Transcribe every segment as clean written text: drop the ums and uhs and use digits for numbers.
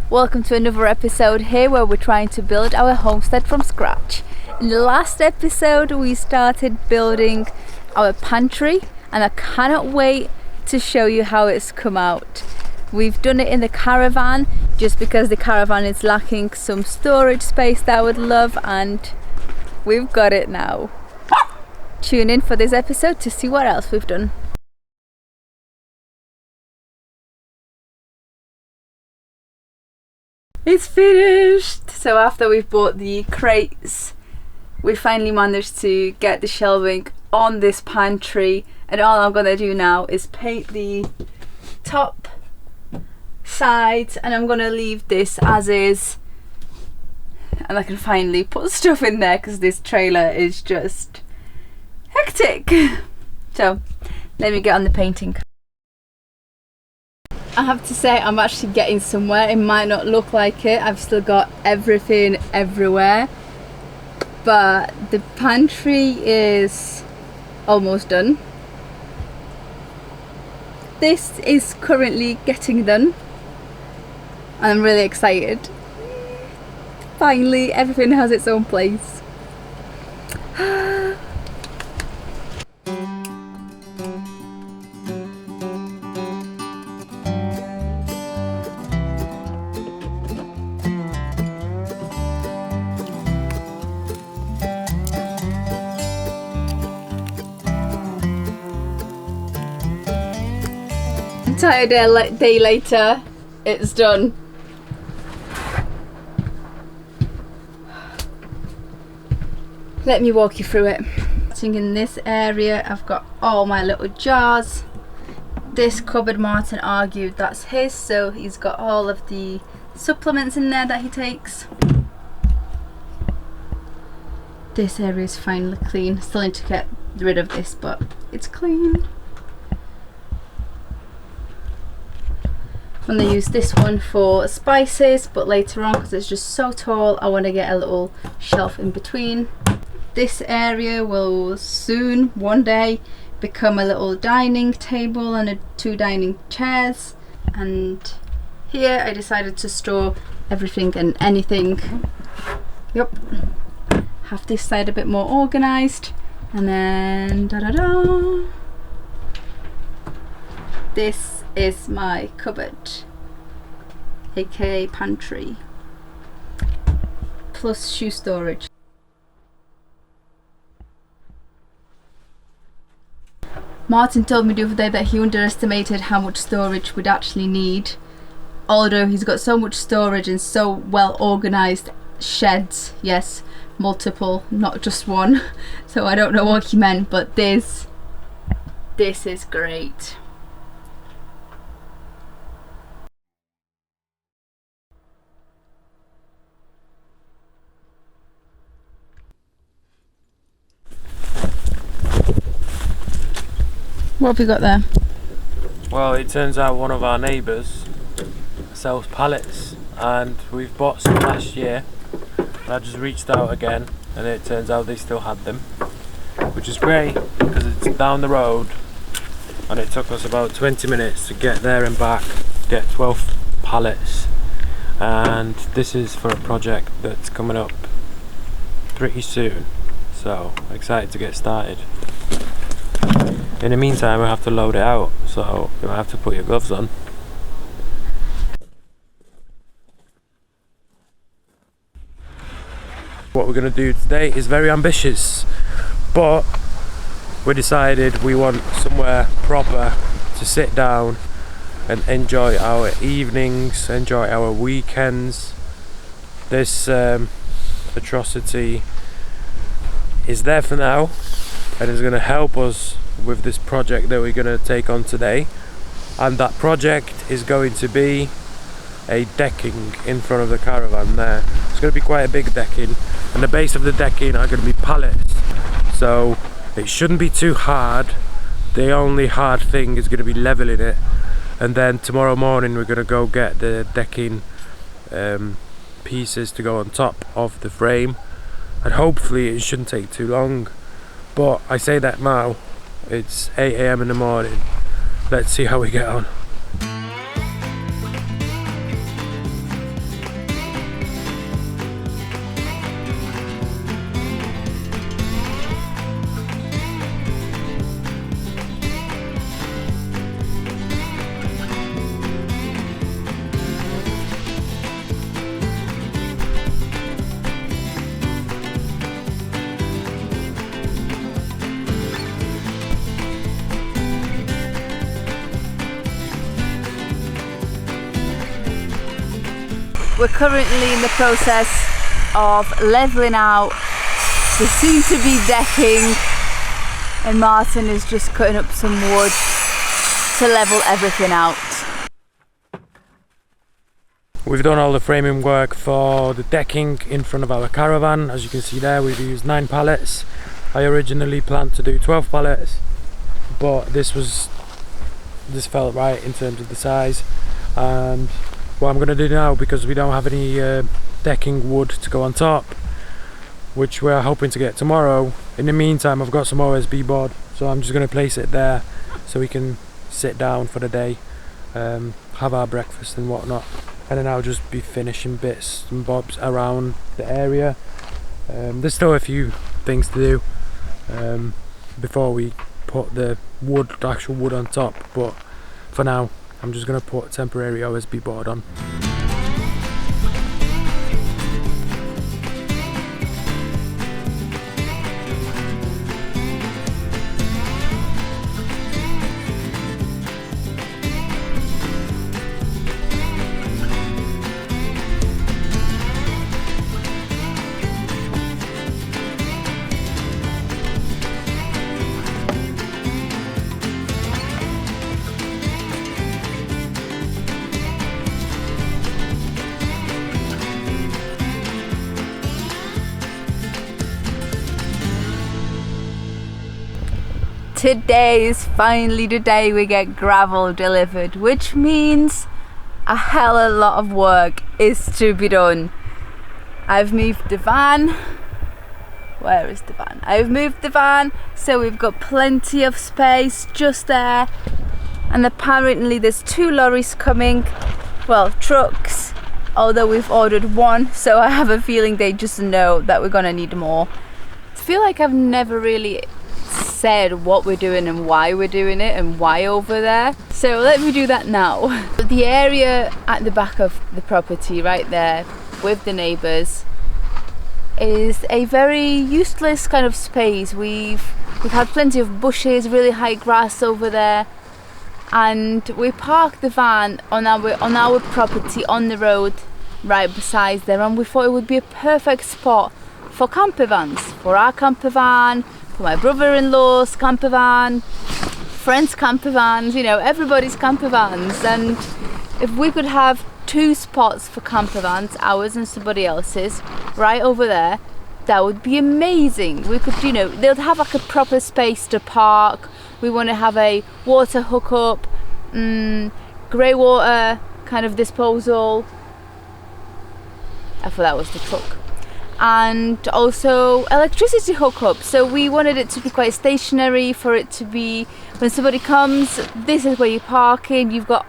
Welcome to another episode here where we're trying to build our homestead from scratch. In the last episode we started building our pantry and I cannot wait to show you how it's come out. We've done it in the caravan just because the caravan is lacking some storage space that I would love, and we've got it now. Tune in for this episode to see what else we've done. It's finished! So after we've bought the crates, we finally managed to get the shelving on this pantry, and all I'm gonna do now is paint the top sides, and I'm gonna leave this as is, and I can finally put stuff in there because this trailer is just hectic. So let me get on the painting. I have to say I'm actually getting somewhere. It might not look like it, I've still got everything everywhere, but the pantry is almost done. This is currently getting done. I'm really excited. Finally, everything has its own place. Entire day later, it's done. Let me walk you through it. In this area I've got all my little jars. This cupboard, Martin argued that's his, so he's got all of the supplements in there that he takes. This area is finally clean. Still need to get rid of this, but it's clean. I'm going to use this one for spices, but later on, because it's just so tall, I want to get a little shelf in between. This area will soon, one day, become a little dining table and two dining chairs. And here I decided to store everything and anything. Yep. Have this side a bit more organised. And then da-da-da. This is my cupboard, aka pantry, plus shoe storage. Martin told me the other day that he underestimated how much storage we'd actually need, although he's got so much storage and so well organised sheds. Yes, multiple, not just one. So I don't know what he meant, but this is great. What have we got there? Well, it turns out one of our neighbours sells pallets, and we've bought some last year, and I just reached out again and it turns out they still had them, which is great because it's down the road and it took us about 20 minutes to get there and back, get 12 pallets, and this is for a project that's coming up pretty soon, so excited to get started. In the meantime, we have to load it out, so you have to put your gloves on. What we're going to do today is very ambitious, but we decided we want somewhere proper to sit down and enjoy our evenings, enjoy our weekends. This atrocity is there for now and is going to help us with this project that we're going to take on today, and that project is going to be a decking in front of the caravan there. It's going to be quite a big decking, and the base of the decking are going to be pallets, so it shouldn't be too hard. The only hard thing is going to be leveling it, and then tomorrow morning we're going to go get the decking pieces to go on top of the frame, and hopefully it shouldn't take too long. But I say that now, it's 8 AM in the morning. Let's see how we get on. We're currently in the process of levelling out the soon-to-be decking, and Martin is just cutting up some wood to level everything out. We've done all the framing work for the decking in front of our caravan. As you can see there, we've used 9 pallets. I originally planned to do 12 pallets, but this felt right in terms of the size. And what I'm going to do now, because we don't have any decking wood to go on top, which we're hoping to get tomorrow, in the meantime I've got some OSB board, so I'm just going to place it there so we can sit down for the day, have our breakfast and whatnot, and then I'll just be finishing bits and bobs around the area. There's still a few things to do before we put the actual wood on top, but for now I'm just going to put temporary OSB board on. Today is finally the day we get gravel delivered, which means a hell of a lot of work is to be done. I've moved the van. Where is the van? I've moved the van, so we've got plenty of space just there. And apparently there's 2 lorries coming, well, trucks, although we've ordered 1, so I have a feeling they just know that we're gonna need more. I feel like I've never really said what we're doing and why we're doing it and why over there, so let me do that now. The area at the back of the property right there with the neighbours is a very useless kind of space. We've had plenty of bushes, really high grass over there, and we parked the van on our property on the road right beside there, and we thought it would be a perfect spot for camper vans, for our camper van, for my brother-in-law's camper van, friends' camper vans, you know, everybody's camper vans. And if we could have 2 spots for camper vans, ours and somebody else's, right over there, that would be amazing. We could, you know, they'll have like a proper space to park. We want to have a water hookup, grey water kind of disposal. I thought that was the truck. And also electricity hookup, so we wanted it to be quite stationary, for it to be, when somebody comes, this is where you're parking, you've got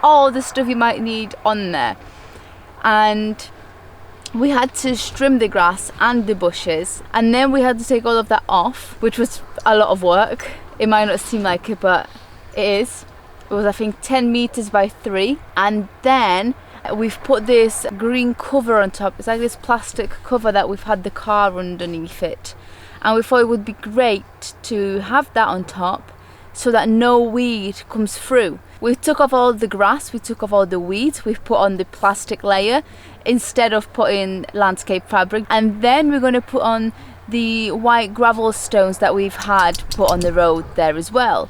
all the stuff you might need on there. And we had to trim the grass and the bushes, and then we had to take all of that off, which was a lot of work. It might not seem like it, but it is. It was, I think, 10 meters by 3, and then we've put this green cover on top. It's like this plastic cover that we've had the car underneath it, and we thought it would be great to have that on top so that no weed comes through. We took off all the grass, we took off all the weeds, we've put on the plastic layer instead of putting landscape fabric, and then we're going to put on the white gravel stones that we've had put on the road there as well.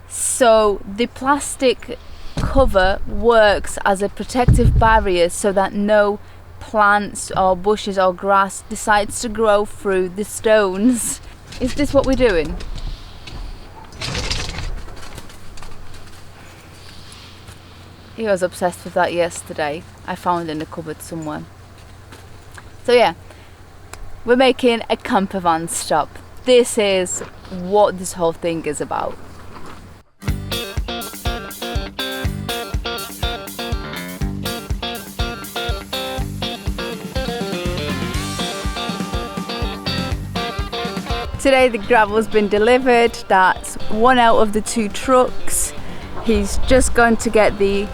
So the plastic cover works as a protective barrier so that no plants or bushes or grass decides to grow through the stones. Is this what we're doing? He was obsessed with that yesterday. I found it in the cupboard somewhere. So yeah, we're making a camper van stop. This is what this whole thing is about. Today the gravel's been delivered. That's 1 out of the 2 trucks. He's just going to get the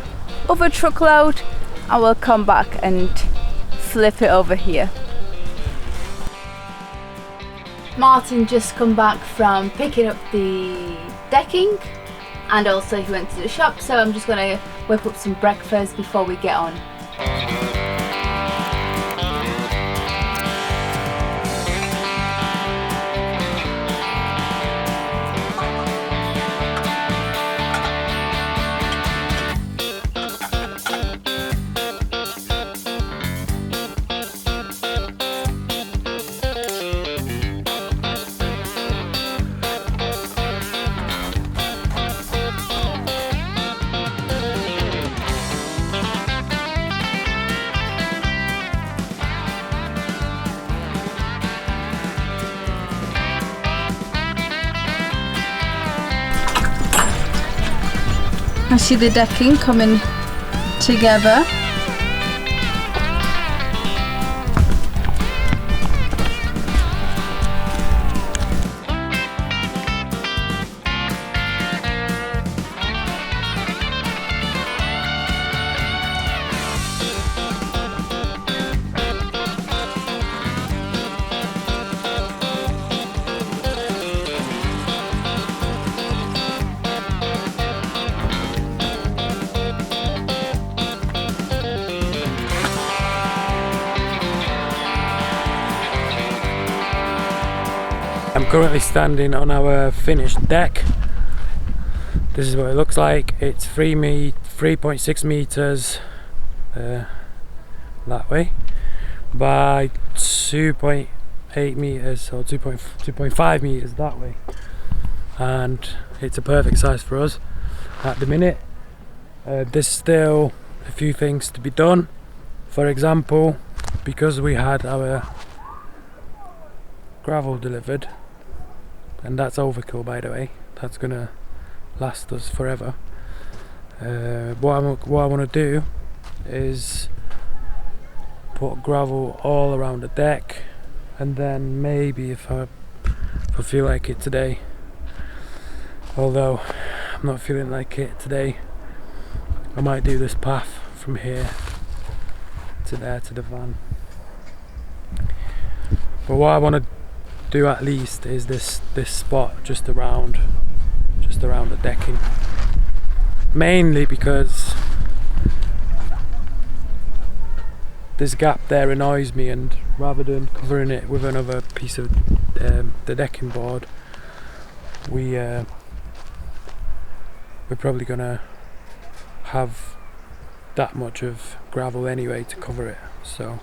other truckload, and we'll come back and flip it over here. Martin just come back from picking up the decking, and also he went to the shop, so I'm just going to whip up some breakfast before we get on. can see the decking coming together. I'm currently standing on our finished deck. This is what it looks like. It's 3.6 meters that way by 2.8 meters or 2.5 meters that way, and it's a perfect size for us at the minute. There's still a few things to be done. For example, because we had our gravel delivered, and that's overkill, by the way, that's gonna last us forever. What I want to do is put gravel all around the deck, and then maybe if I feel like it today, although I'm not feeling like it today, I might do this path from here to there to the van. But what I want to do at least is this spot just around the decking, mainly because this gap there annoys me, and rather than covering it with another piece of the decking board, we're probably gonna have that much of gravel anyway to cover it, so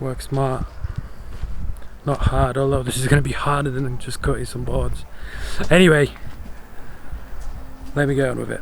work smart, not hard, although this is going to be harder than just cutting some boards. Anyway, let me get on with it.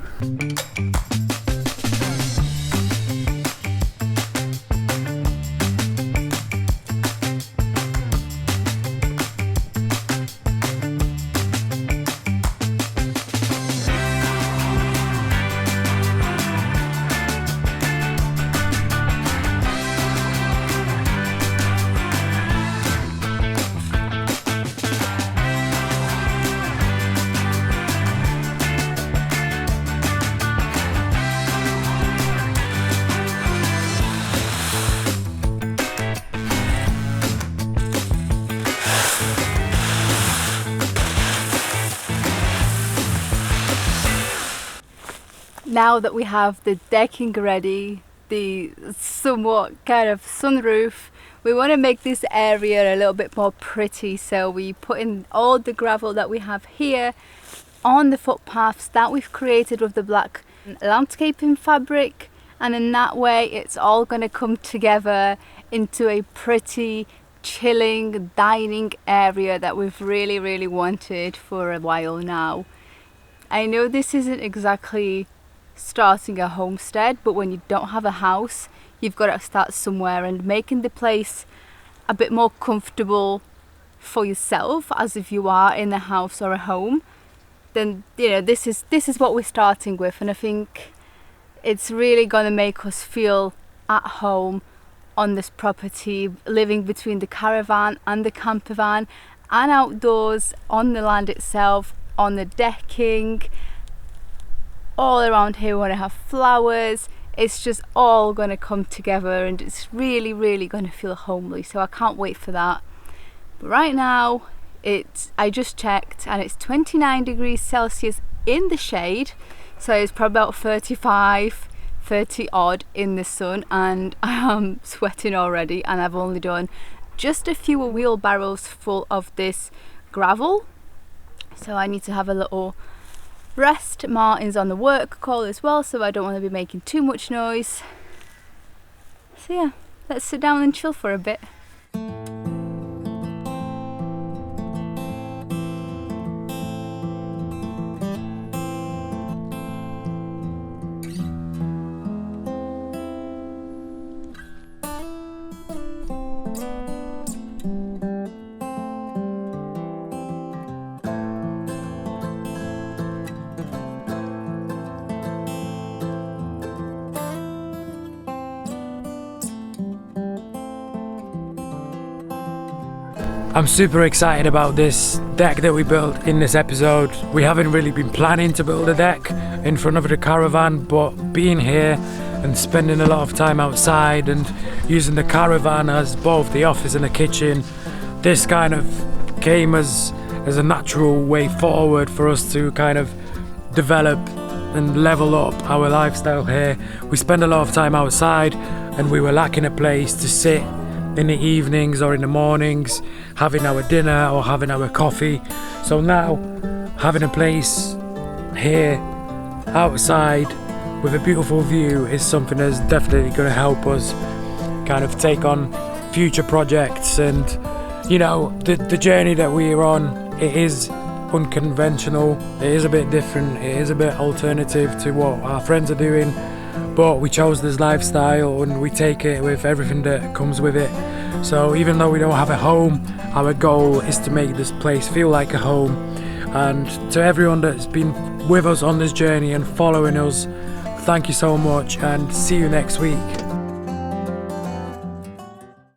Now that we have the decking ready, the somewhat kind of sunroof, we want to make this area a little bit more pretty, so we put in all the gravel that we have here on the footpaths that we've created with the black landscaping fabric, and in that way it's all going to come together into a pretty chilling dining area that we've really wanted for a while now. I know this isn't exactly starting a homestead, but when you don't have a house, you've got to start somewhere, and making the place a bit more comfortable for yourself, as if you are in a house or a home, then you know this is what we're starting with, and I think it's really going to make us feel at home on this property, living between the caravan and the camper van, and outdoors on the land itself, on the decking. All around here we want to have flowers. It's just all going to come together, and it's really going to feel homely, so I can't wait for that. But right now I just checked, and it's 29 degrees Celsius in the shade, so it's probably about 35, 30 odd in the sun, and I am sweating already, and I've only done just a few wheelbarrows full of this gravel, so I need to have a little rest. Martin's on the work call as well, so I don't want to be making too much noise. So yeah, let's sit down and chill for a bit. I'm super excited about this deck that we built in this episode. We haven't really been planning to build a deck in front of the caravan, but being here and spending a lot of time outside and using the caravan as both the office and the kitchen, this kind of came as a natural way forward for us to kind of develop and level up our lifestyle here. We spend a lot of time outside and we were lacking a place to sit in the evenings or in the mornings having our dinner or having our coffee. So now having a place here outside with a beautiful view is something that's definitely going to help us kind of take on future projects. And you know, the journey that we're on, it is unconventional, it is a bit different, it is a bit alternative to what our friends are doing, but we chose this lifestyle and we take it with everything that comes with it. So even though we don't have a home, our goal is to make this place feel like a home. And to everyone that's been with us on this journey and following us, thank you so much, and see you next week.